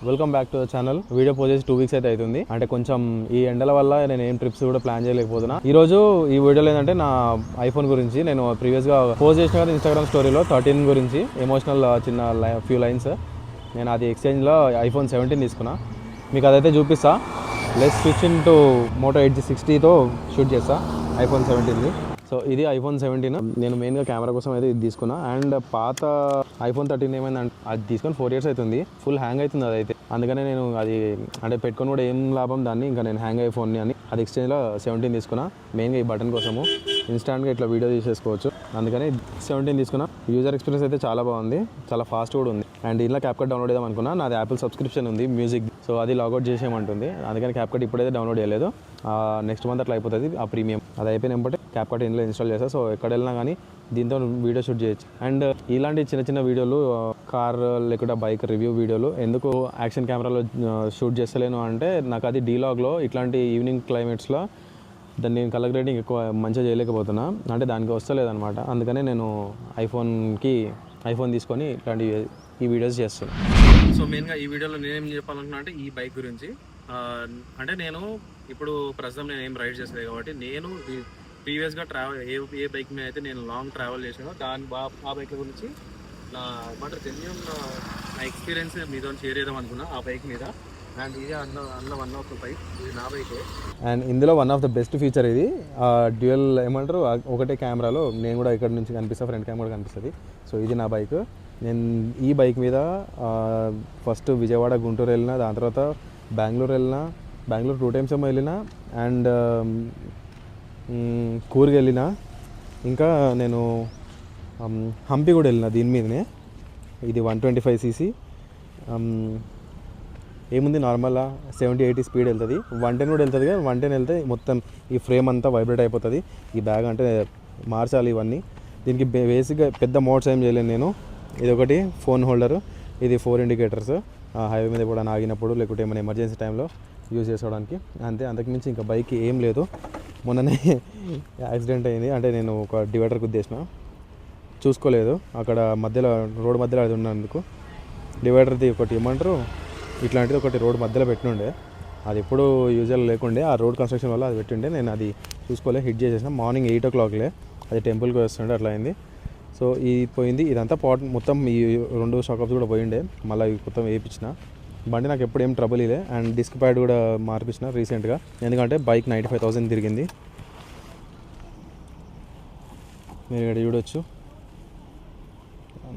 Welcome back to the channel. Video post చేసి 2 weeks అయితే అవుతుంది. అంటే కొంచెం ఈ ఎండల వల్ల నేను ఏం ట్రిప్స్ కూడా ప్లాన్ చేయలేకపోతున్నా. ఈ రోజు ఈ వీడియోలో ఏంటంటే నా ఐఫోన్ గురించి నేను ప్రీవియస్ గా పోస్ట్ చేసిన కదా ఇన్స్టాగ్రామ్ స్టోరీలో 13 గురించి ఎమోషనల్ చిన్న ఫ్యూ లైన్స్. నేను అది ఎక్స్చేంజ్ లో ఐఫోన్ 17 తీసుకున్నా. మీకు అదైతే చూపిస్తా. Let's switch into Moto Edge 60తో షూట్ చేస్తా ఐఫోన్ 17ది. సో ఇది ఐఫోన్ 17. నేను మెయిన్గా కెమెరా కోసం అయితే ఇది తీసుకున్నా. అండ్ పాత ఐఫోన్ 13 ఏమైందంటే అది తీసుకొని 4 years అవుతుంది. ఫుల్ హ్యాంగ్ అవుతుంది అదైతే. అందుకనే నేను అది అంటే పెట్టుకొని కూడా ఏం లాభం దాన్ని, ఇంకా నేను హ్యాంగ్ ఐఫోన్ని అని అది ఎక్స్చేంజ్లో 17 తీసుకున్నా. మెయిన్గా ఈ బటన్ కోసము ఇన్స్టాంట్గా ఇట్లా వీడియో తీసేసుకోవచ్చు. అందుకని 17 తీసుకున్నా. యూజర్ ఎక్స్పీరియన్స్ అయితే చాలా బాగుంది, చాలా ఫాస్ట్ కూడా ఉంది. అండ్ ఇలా క్యాప్కట్ డౌన్లోడ్ చేద్దాం అనుకున్నా. నాది యాపిల్ సబ్స్క్రిప్షన్ ఉంది మ్యూజిక్, సో అది లాగౌట్ చేసేయమంటుంది. అందుకని క్యాప్కట్ ఇప్పుడైతే డౌన్లోడ్ చేయలేదు. నెక్స్ట్ మంత్ అట్లా అయిపోతుంది ఆ ప్రీమియం. అది అయిపోయినప్పుడు క్యాప్కట్ ఇందులో ఇన్స్టాల్ చేస్తా. సో ఎక్కడ వెళ్ళినా కానీ దీంతో వీడియో షూట్ చేయొచ్చు. అండ్ ఇలాంటి చిన్న చిన్న వీడియోలు, కార్ లేకుంటే బైక్ రివ్యూ వీడియోలు ఎందుకు యాక్షన్ కెమెరాలో షూట్ చేస్తలేను అంటే, నాకు అది డీలాగ్లో ఇట్లాంటి ఈవినింగ్ క్లైమేట్స్లో దాన్ని నేను కలర్ గ్రేడింగ్ ఎక్కువ మంచిగా చేయలేకపోతున్నా, అంటే దానికి వస్తలేదన్నమాట. అందుకనే నేను ఐఫోన్ తీసుకొని ఇట్లాంటి ఈ వీడియోస్ చేస్తున్నాను. సో మెయిన్గా ఈ వీడియోలో నేనేం చెప్పాలనుకున్నా అంటే ఈ బైక్ గురించి. అంటే నేను ఇప్పుడు ప్రస్తుతం నేను ఏం రైడ్ చేస్తలేదు కాబట్టి నేను ప్రీవియస్గా ట్రావెల్ ఏ బైక్ మీద అయితే నేను లాంగ్ ట్రావెల్ చేసానో ఆ బైక్ గురించి నా జెన్యూన్ నా ఎక్స్పీరియన్స్ మీతో షేర్ చేద్దాం అనుకున్నా ఆ బైక్ మీద. అండ్ ఇది అందులో వన్ ఆఫ్ ద బైక్, ఇది నా బైకే. అండ్ ఇందులో one of the best feature ఇది డ్యూయల్ ఏమంటారు, ఒకటే కెమెరాలో నేను కూడా ఇక్కడ నుంచి కనిపిస్తా, ఫ్రంట్ కెమెరా కనిపిస్తుంది. సో ఇది నా బైక్. నేను ఈ బైక్ మీద ఫస్ట్ విజయవాడ గుంటూరు వెళ్ళిన, దాని తర్వాత బెంగళూరు వెళ్ళిన, బెంగళూరు 2 times ఏమో వెళ్ళిన, అండ్ కూర్గ్ వెళ్ళిన, ఇంకా నేను హంపి కూడా వెళ్ళిన దీని మీదనే. ఇది 125cc. ఏముంది నార్మల్గా 70-80 స్పీడ్ వెళ్తుంది. 110 కూడా వెళ్తుంది. కానీ 110 వెళ్తే మొత్తం ఈ ఫ్రేమ్ అంతా వైబ్రేట్ అయిపోతుంది. ఈ బ్యాగ్ అంటే మార్చాలి ఇవన్నీ. దీనికి బేసిక్గా పెద్ద మోడ్స్ ఏం చేయలేను నేను. ఇది ఒకటి ఫోన్ హోల్డరు, ఇది 4 indicators హైవే మీద కూడా ఆగినప్పుడు లేకుంటే ఏమైనా ఎమర్జెన్సీ టైంలో యూజ్ చేసుకోవడానికి, అంతే. అంతకుమించి ఇంకా బైక్ ఏం లేదు. మొన్ననే యాక్సిడెంట్ అయింది. అంటే నేను ఒక డివైడర్ గుద్దేసిన, చూసుకోలేదు. అక్కడ మధ్యలో రోడ్ మధ్యలో అది ఉన్నందుకు డివైడర్ది ఒకటి ఏమంటారు ఇట్లాంటిది ఒకటి రోడ్ మధ్యలో పెట్టినుండే. అది ఎప్పుడు యూజువల్ లేకుండే, ఆ రోడ్ కన్స్ట్రక్షన్ వల్ల అది పెట్టిండే. నేను అది చూసుకోలే, హిట్ చేసేసిన. మార్నింగ్ 8 o'clockలే అది టెంపుల్కి వస్తుండే, అట్లా అయింది. సో ఇది పోయింది. ఇదంతా మొత్తం ఈ 2 షాకప్స్ కూడా పోయిండే. మళ్ళీ మొత్తం వేయించిన. బండి నాకు ఎప్పుడు ఏం ట్రబుల్ ఇదే. అండ్ డిస్క్ ప్యాడ్ కూడా మార్పించిన రీసెంట్గా, ఎందుకంటే బైక్ 95,000 తిరిగింది. మీరు ఇక్కడ చూడొచ్చు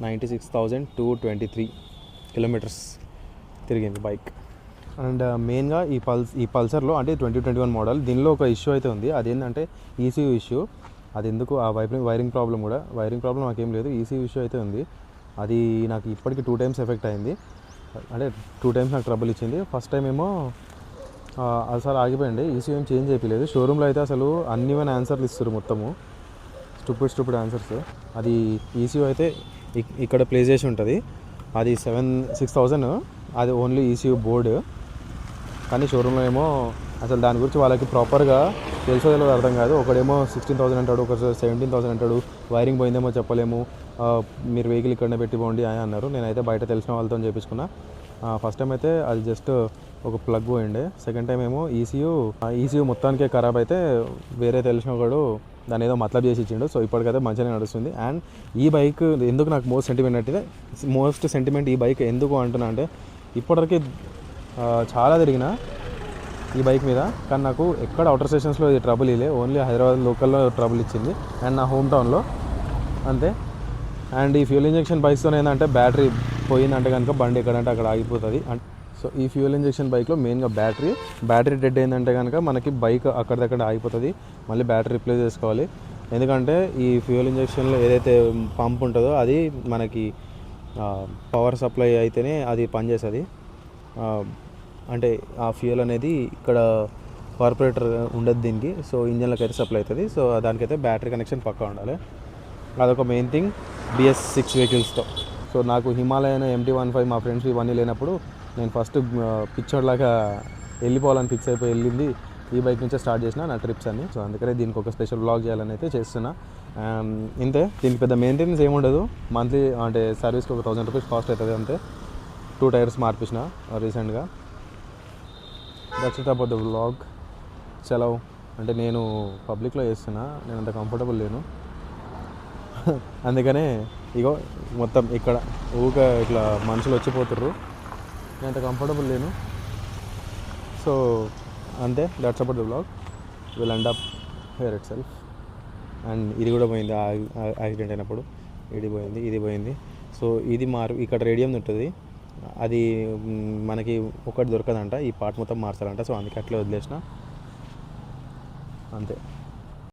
96,223 kilometers తిరిగింది బైక్. అండ్ మెయిన్గా ఈ పల్సర్లో అంటే 2021 మోడల్, దీనిలో ఒక ఇష్యూ అయితే ఉంది. అదేంటంటే ECU ఇష్యూ. అది ఎందుకు ఆ వైరింగ్ ప్రాబ్లం నాకేం లేదు, ECU ఇష్యూ అయితే ఉంది. అది నాకు ఇప్పటికీ 2 times ఎఫెక్ట్ అయింది. అంటే 2 times నాకు ట్రబుల్ ఇచ్చింది. ఫస్ట్ టైం ఏమో అసలు ఆగిపోయింది, ECU ఏం చేంజ్ చేయలేదు. షోరూంలో అయితే అసలు అన్నివైన ఆన్సర్లు ఇస్తారు, మొత్తము స్టూపిడ్ ఆన్సర్స్. అది ECU అయితే ఇక్కడ ప్లేస్ చేసి ఉంటుంది. అది 6,000, అది ఓన్లీ ECU బోర్డు. కానీ షోరూంలో ఏమో అసలు దాని గురించి వాళ్ళకి ప్రాపర్గా తెలిసో అర్థం కాదు. ఒకడేమో 16,000 అంటాడు, ఒక 17,000 అంటాడు. వైరింగ్ పోయిందేమో చెప్పలేము, మీరు వెహికల్ ఇక్కడనే పెట్టిపోండి అని అన్నారు. నేనైతే బయట తెలిసిన వాళ్ళతో చేపించుకున్నా. ఫస్ట్ టైం అయితే అది జస్ట్ ఒక ప్లగ్ పోయిండే. సెకండ్ టైం ఏమో ECU మొత్తానికే ఖరాబ్ అయితే వేరే తెలిసిన ఒకడు దాని ఏదో మతలబ్ చేసి ఇచ్చిండు. సో ఇప్పటికైతే మంచిగానే నడుస్తుంది. అండ్ ఈ బైక్ ఎందుకు నాకు మోస్ట్ సెంటిమెంట్ ఈ బైక్ ఎందుకు అంటున్నా అంటే, ఇప్పటివరకు చాలా తిరిగిన ఈ బైక్ మీద, కానీ నాకు ఎక్కడ అవుటర్ స్టేషన్స్లో ఇది ట్రబుల్ ఇలే. ఓన్లీ హైదరాబాద్ లోకల్లో ట్రబుల్ ఇచ్చింది, అండ్ నా హోమ్ టౌన్లో అంతే. అండ్ ఈ ఫ్యూల్ ఇంజెక్షన్ బైక్స్తో ఏంటంటే బ్యాటరీ పోయిందంటే కనుక బండి ఎక్కడంటే అక్కడ ఆగిపోతుంది. సో ఈ ఫ్యూల్ ఇంజెక్షన్ బైక్లో మెయిన్గా బ్యాటరీ డెడ్ అయిందంటే కనుక మనకి బైక్ అక్కడిదక్కడ ఆగిపోతుంది. మళ్ళీ బ్యాటరీ రిప్లేస్ చేసుకోవాలి. ఎందుకంటే ఈ ఫ్యూల్ ఇంజెక్షన్లో ఏదైతే పంప్ ఉంటుందో అది మనకి పవర్ సప్లై అయితేనే అది పనిచేస్తుంది. అంటే ఆ ఫ్యూయల్ అనేది ఇక్కడ కార్పొరేటర్ ఉండదు దీనికి. సో ఇంజన్లకు అయితే సప్లై అవుతుంది. సో దానికైతే బ్యాటరీ కనెక్షన్ పక్కా ఉండాలి. అదొక మెయిన్ థింగ్ BS6 వెహికల్స్తో. సో నాకు హిమాలయన్ MT-15 మా ఫ్రెండ్స్ ఇవన్నీ లేనప్పుడు నేను ఫస్ట్ పిచ్చోడ్లాగా వెళ్ళిపోవాలని ఫిక్స్ అయిపోయి వెళ్ళింది ఈ బైక్ నుంచే స్టార్ట్ చేసిన నా ట్రిప్స్ అన్ని. సో అందుకనే దీనికి ఒక స్పెషల్ బ్లాగ్ చేయాలని అయితే చేస్తున్నా. ఇంతే, దీనికి పెద్ద మెయింటెనెన్స్ ఏముండదు. మంత్లీ అంటే సర్వీస్కి ఒక 1,000 రూపీస్ కాస్ట్ అవుతుంది అంతే. 2 టైర్స్ మార్పించిన రీసెంట్గా. That's it about the vlog. చలో అంటే నేను పబ్లిక్లో చేస్తున్నా, నేను అంత కంఫర్టబుల్ లేను. అందుకనే ఇగో మొత్తం ఇక్కడ ఊగా ఇట్లా మనుషులు వచ్చిపోతుర్రు, నేను అంత కంఫర్టబుల్ లేను. సో అంతే, that's about the vlog. Will end up here it self. And ఇది కూడా పోయింది యాక్సిడెంట్ అయినప్పుడు, ఇది పోయింది. సో ఇది ఇక్కడ రేడియం ఉంటుంది, అది మనకి ఒకటి దొరకదంట, ఈ పార్ట్ మొత్తం మార్చాలంట. సో అందుకే అట్లే వదిలేసిన, అంతే.